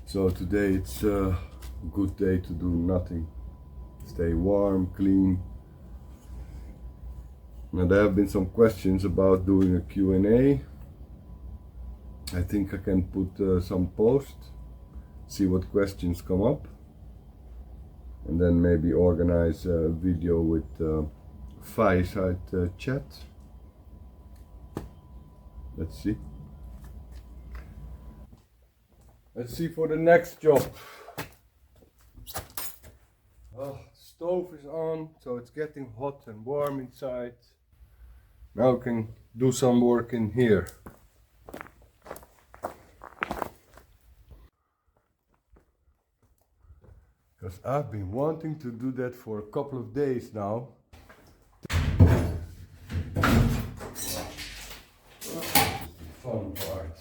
So today it's a good day to do nothing. Stay warm, clean. Now there have been some questions about doing a Q&A. I think I can put some post, see what questions come up, and then maybe organize a video with fireside chat. Let's see. Let's see for the next job. Oh, the stove is on, so it's getting hot and warm inside. Now I can do some work in here. Because I've been wanting to do that for a couple of days now. Fun part.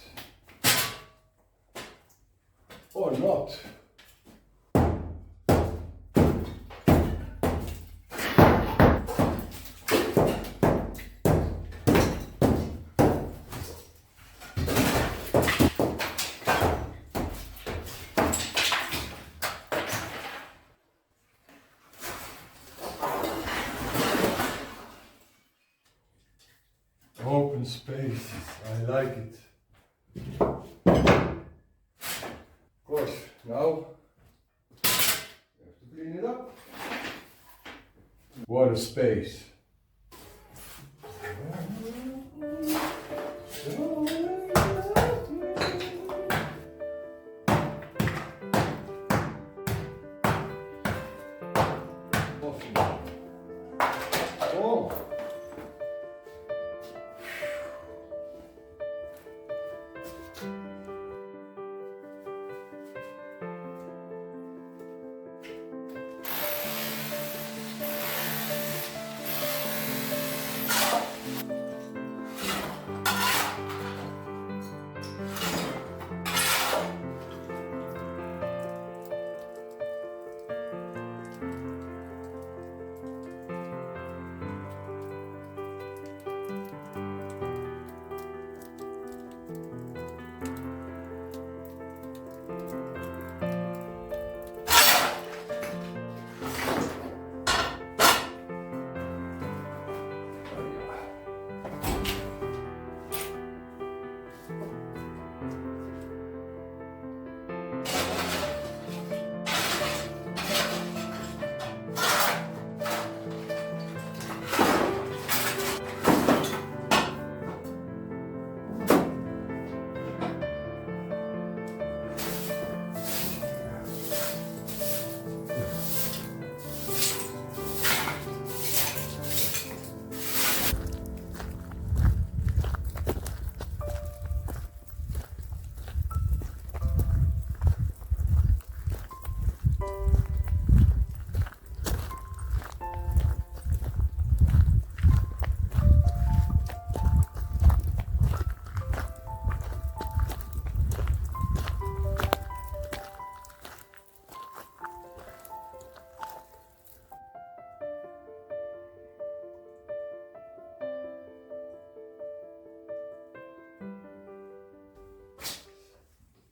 Or not. Open spaces, I like it. Of course, now you have to clean it up. What a space. Oh.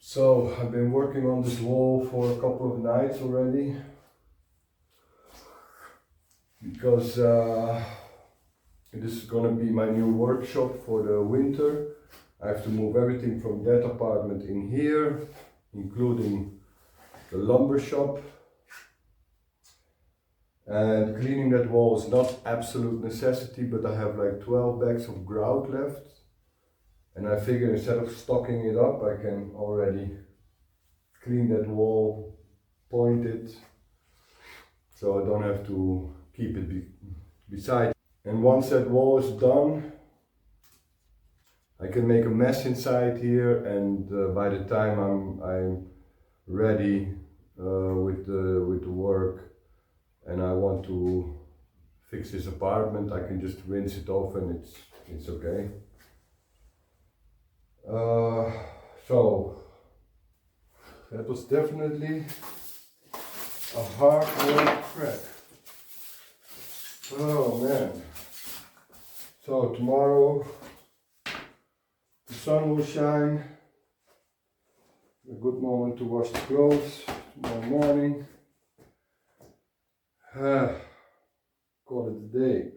So I've been working on this wall for a couple of nights already because this is gonna be my new workshop for the winter. I have to move everything from that apartment in here, including the lumber shop. And cleaning that wall is not absolute necessity, but I have like 12 bags of grout left. And I figure instead of stocking it up, I can already clean that wall, point it, so I don't have to keep it beside. And once that wall is done, I can make a mess inside here, and by the time I'm ready with the work, and I want to fix this apartment, I can just rinse it off and it's okay. So that was definitely a hard work crack. Oh man. So tomorrow the sun will shine. We're good moment to wash the clothes tomorrow morning. Call it a day.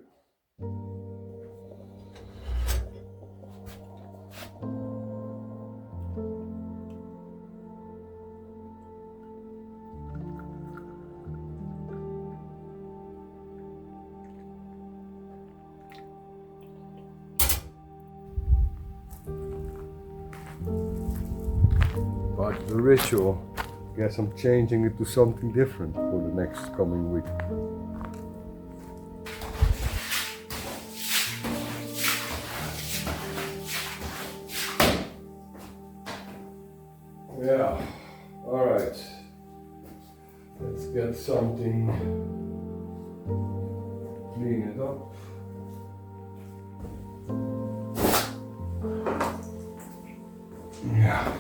But the ritual, guess I'm changing it to something different for the next coming week. Yeah, alright. Let's get something, clean it up. Yeah.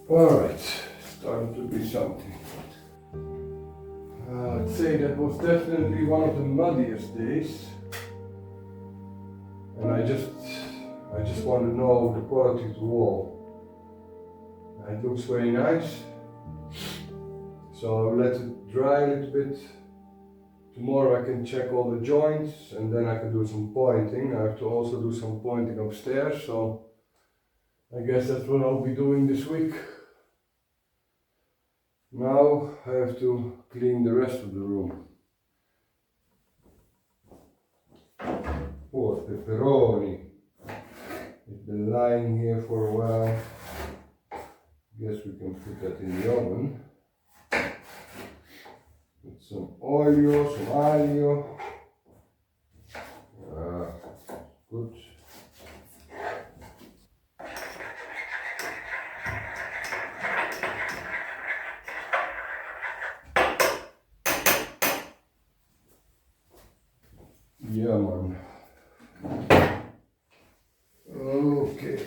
Alright, starting to be something. I'd say that was definitely one of the muddiest days. And I just want to know the quality of the wall. It looks very nice. So I'll let it dry a little bit. Tomorrow I can check all the joints and then I can do some pointing. I have to also do some pointing upstairs, so I guess that's what I'll be doing this week. Now I have to clean the rest of the room. Poor pepperoni. It's been lying here for a while. Guess we can put that in the oven. With some oil, some aglio. Good. Yeah, man. Okay.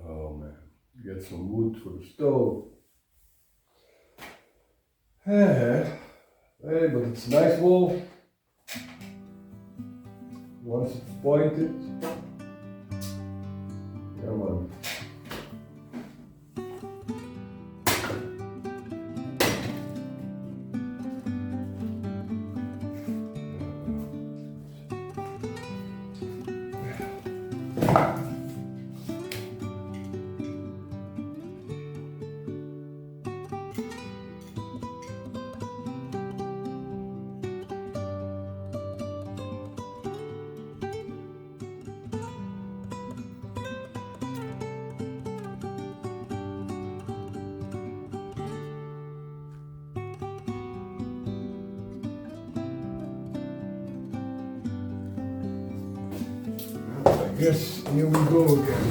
Oh man, get some wood for the stove. Hey, but it's a nice wall. Once it's pointed. Yeah, man. Yes, here we go again.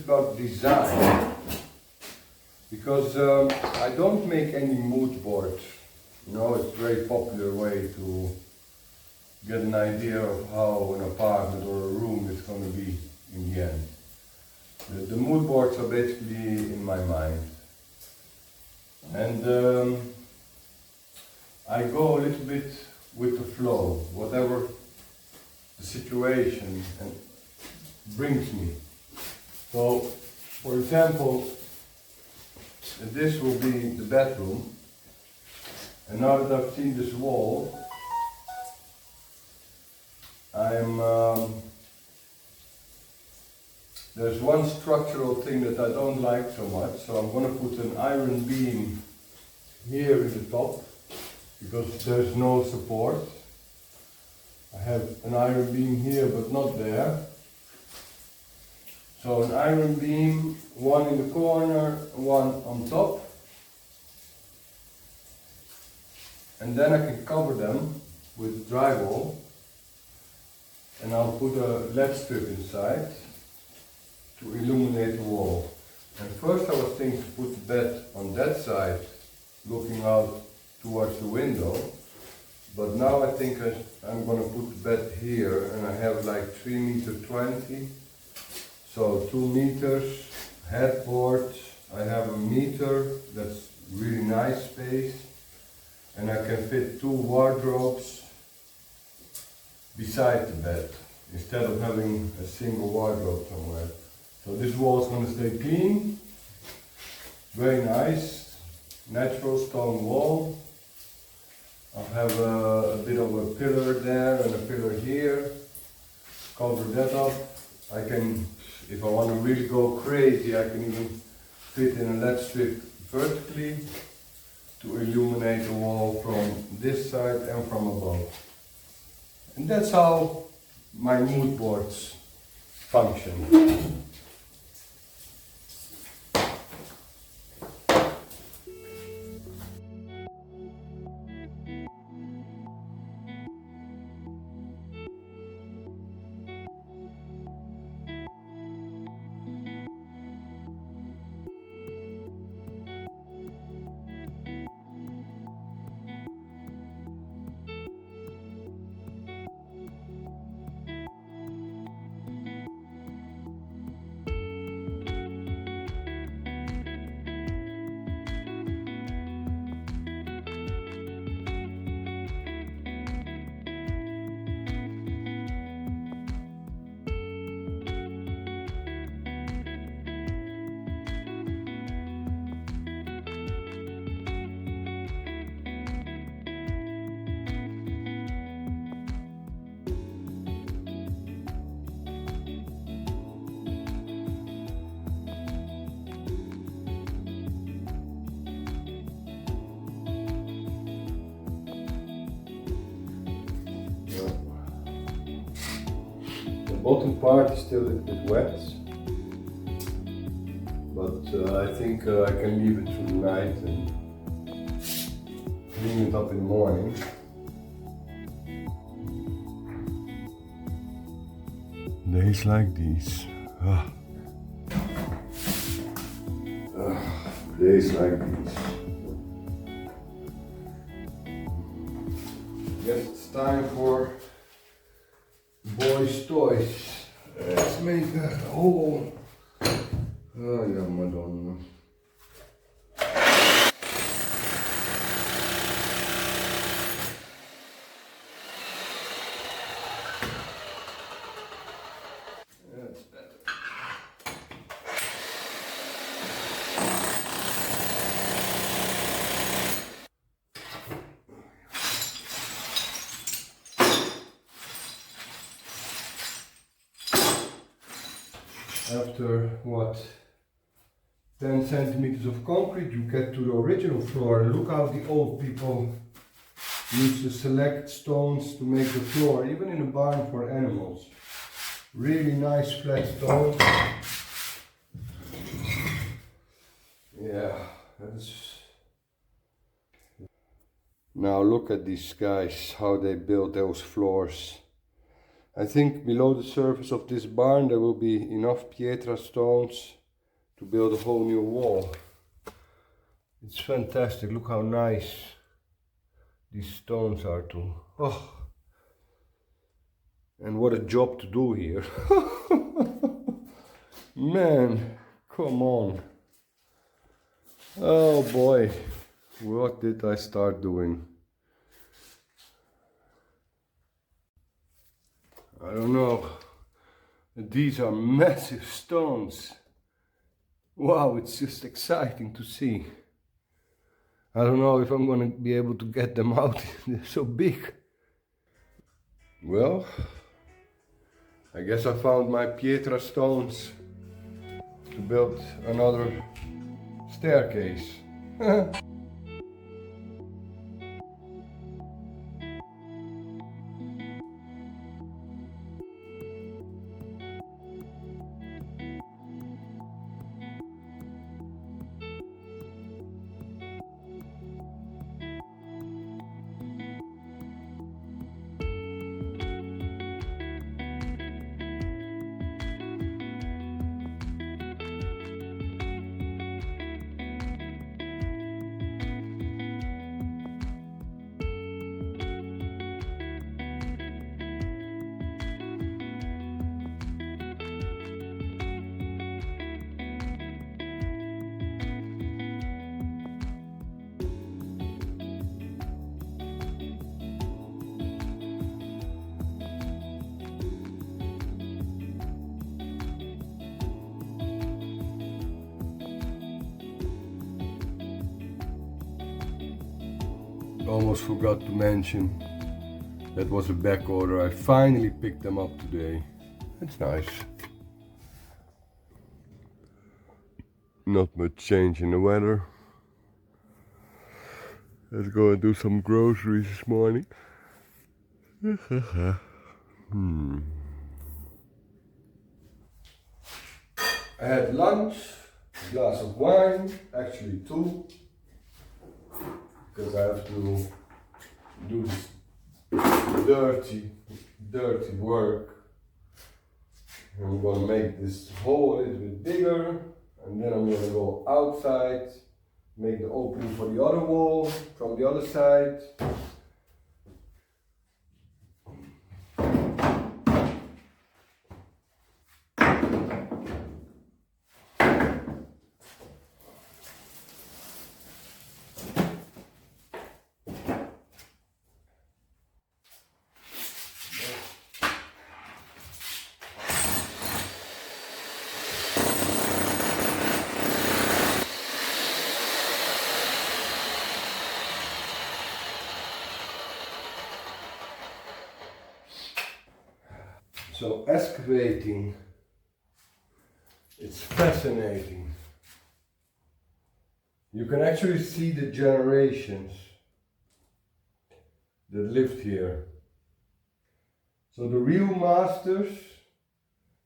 about design, because I don't make any mood boards. You know, it's a very popular way to get an idea of how an apartment or a room is going to be in the end. The mood boards are basically in my mind. And I go a little bit with the flow, whatever the situation and brings me. So, for example, this will be the bedroom, and now that I've seen this wall, there's one structural thing that I don't like so much, so I'm going to put an iron beam here in the top, because there's no support. I have an iron beam here but not there. So an iron beam, one in the corner, one on top. And then I can cover them with drywall. And I'll put a LED strip inside to illuminate the wall. And first I was thinking to put the bed on that side, looking out towards the window. But now I think I'm going to put the bed here, and I have like 3.20 meters. So 2 meters, headboard, I have a meter, that's really nice space. And I can fit 2 wardrobes beside the bed, instead of having a single wardrobe somewhere. So this wall is going to stay clean, very nice, natural stone wall. I'll have a bit of a pillar there and a pillar here, cover that up. I can, if I want to really go crazy, I can even fit in a LED strip vertically to illuminate the wall from this side and from above. And that's how my mood boards function. The bottom part is still a little bit wet, but I think I can leave it through the night and clean it up in the morning. Days like these. Days like these. Guess it's time for boys' toys. Let's make a hole. Oh yeah, Madonna. That's better. After what, 10 centimeters of concrete, you get to the original floor. Look how the old people used to select stones to make the floor, even in a barn for animals. Really nice flat stone. Yeah, that's... Now look at these guys, how they built those floors. I think below the surface of this barn there will be enough pietra stones to build a whole new wall. It's fantastic. Look how nice these stones are too. Oh, and what a job to do here. Man, come on. Oh boy, what did I start doing? I don't know. These are massive stones. Wow, it's just exciting to see. I don't know if I'm going to be able to get them out. They're so big. Well, I guess I found my Pietra stones to build another staircase. Almost forgot to mention that was a back order. I finally picked them up today. It's nice. Not much change in the weather. Let's go and do some groceries this morning. I had lunch, a glass of wine, actually two, because I have to do this dirty work. I'm gonna make this hole a little bit bigger, and then I'm gonna go outside, make the opening for the other wall from the other side. So excavating, it's fascinating. You can actually see the generations that lived here. So the real masters,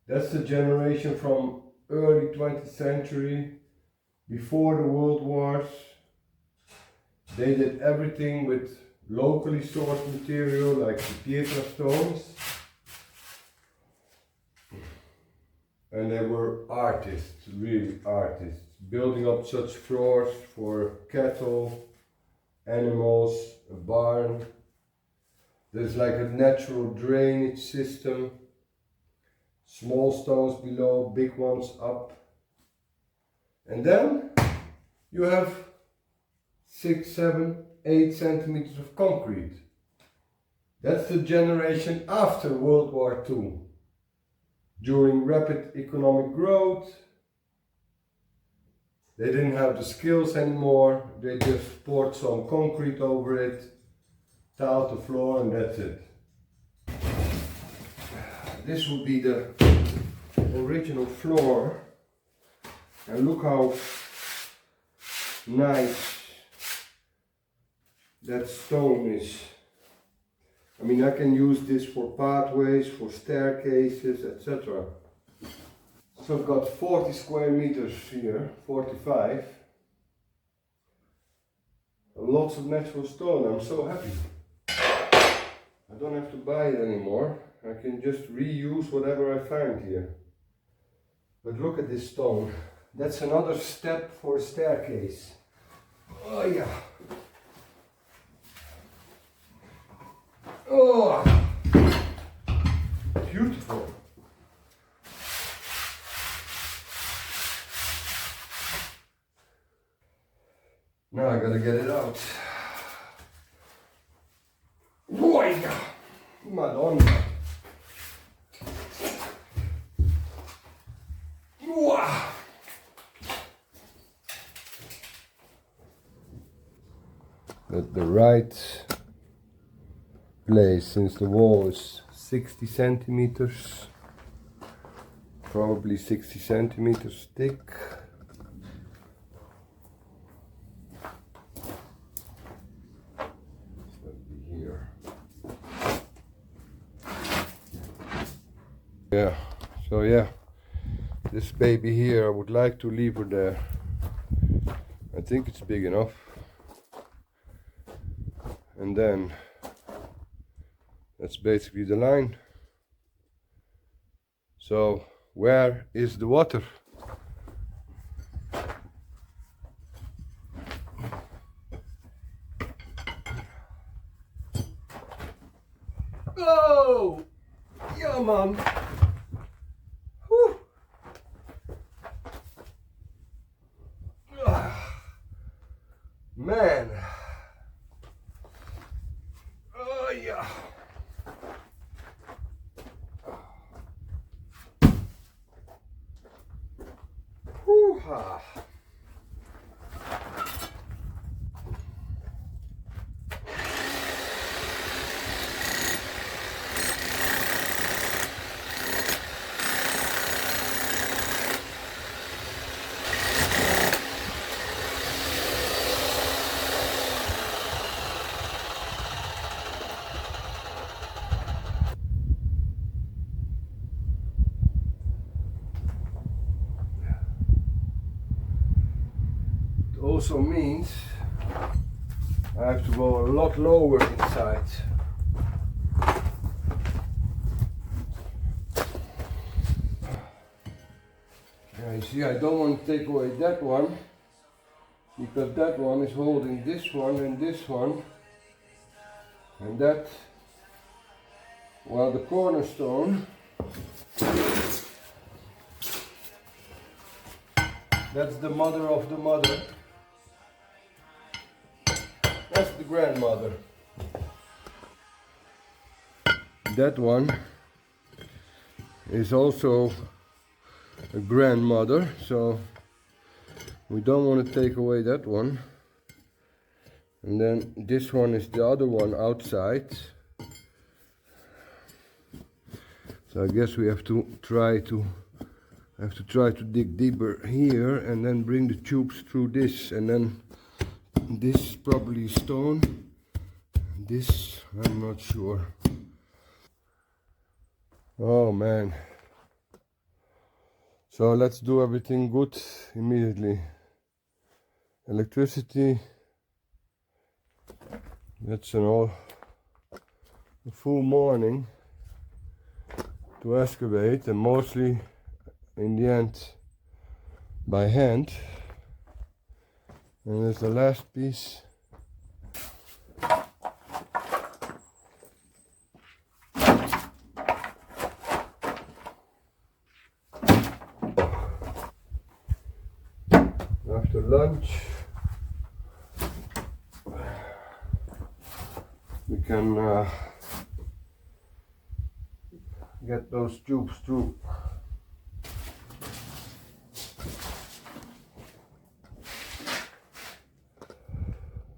that's the generation from early 20th century, before the world wars. They did everything with locally sourced material like the Pietra stones. And they were artists, really artists, building up such floors for cattle, animals, a barn. There's like a natural drainage system, small stones below, big ones up. And then you have 6, 7, 8 centimeters of concrete. That's the generation after World War II. During rapid economic growth, they didn't have the skills anymore. They just poured some concrete over it, tiled the floor, and that's it. This would be the original floor. And look how nice that stone is. I mean, I can use this for pathways, for staircases, etc. So I've got 40 square meters here, 45. Lots of natural stone. I'm so happy. I don't have to buy it anymore. I can just reuse whatever I find here. But look at this stone. That's another step for a staircase. Oh yeah. Oh, beautiful. Now I gotta get it out. Oh yeah. Madonna. Wow. At the right place, since the wall is 60 centimeters, probably 60 centimeters thick. Here. Yeah, so yeah, this baby here, I would like to leave her there. I think it's big enough. And then that's basically the line. So where is the water? Oh, yeah, man. Whew. Man. Oh, yeah. Whew-ha. Also means I have to go a lot lower inside. Yeah, you see, I don't want to take away that one because that one is holding this one and this one, and that, well, the cornerstone, that's the mother of the mother. That's the grandmother. That one is also a grandmother, so we don't want to take away that one. And then this one is the other one outside. So I guess we have to try to dig deeper here and then bring the tubes through this, and then this is probably stone. This, I'm not sure. Oh man. So let's do everything good immediately. Electricity. That's a full morning to excavate, and mostly in the end by hand. And there's the last piece. After lunch we can get those tubes through.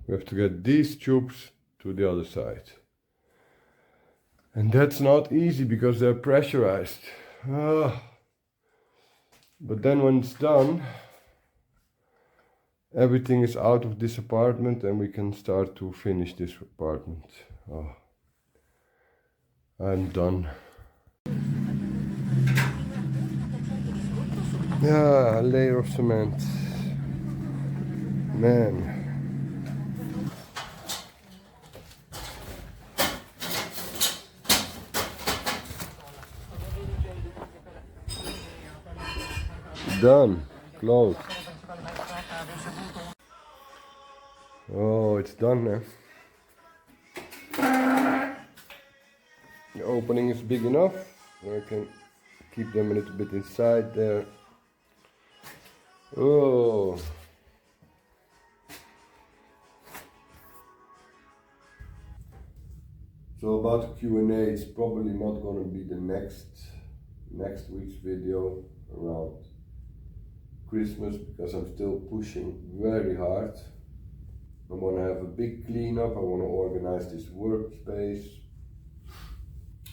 We have to get these tubes to the other side. And that's not easy because they're pressurized. But then when it's done, everything is out of this apartment and we can start to finish this apartment. Oh, I'm done. Yeah, a layer of cement. Man. Done. close. Oh, it's done now. The opening is big enough. I can keep them a little bit inside there. Oh. So about the Q&A, it's probably not going to be the next week's video around Christmas, because I'm still pushing very hard. I want to have a big cleanup. I want to organize this workspace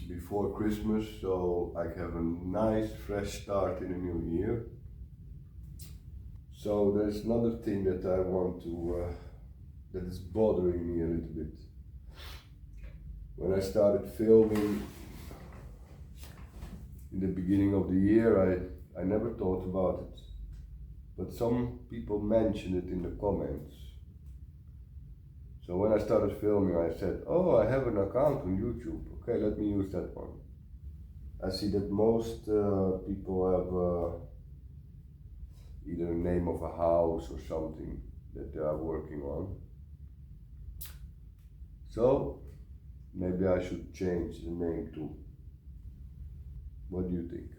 before Christmas, so I can have a nice fresh start in the new year. So there's another thing that I want to, that is bothering me a little bit. When I started filming in the beginning of the year, I never thought about it, but some people mentioned it in the comments. So when I started filming, I said, oh, I have an account on YouTube. Okay, let me use that one. I see that most people have either a name of a house or something that they are working on. So maybe I should change the name too. What do you think?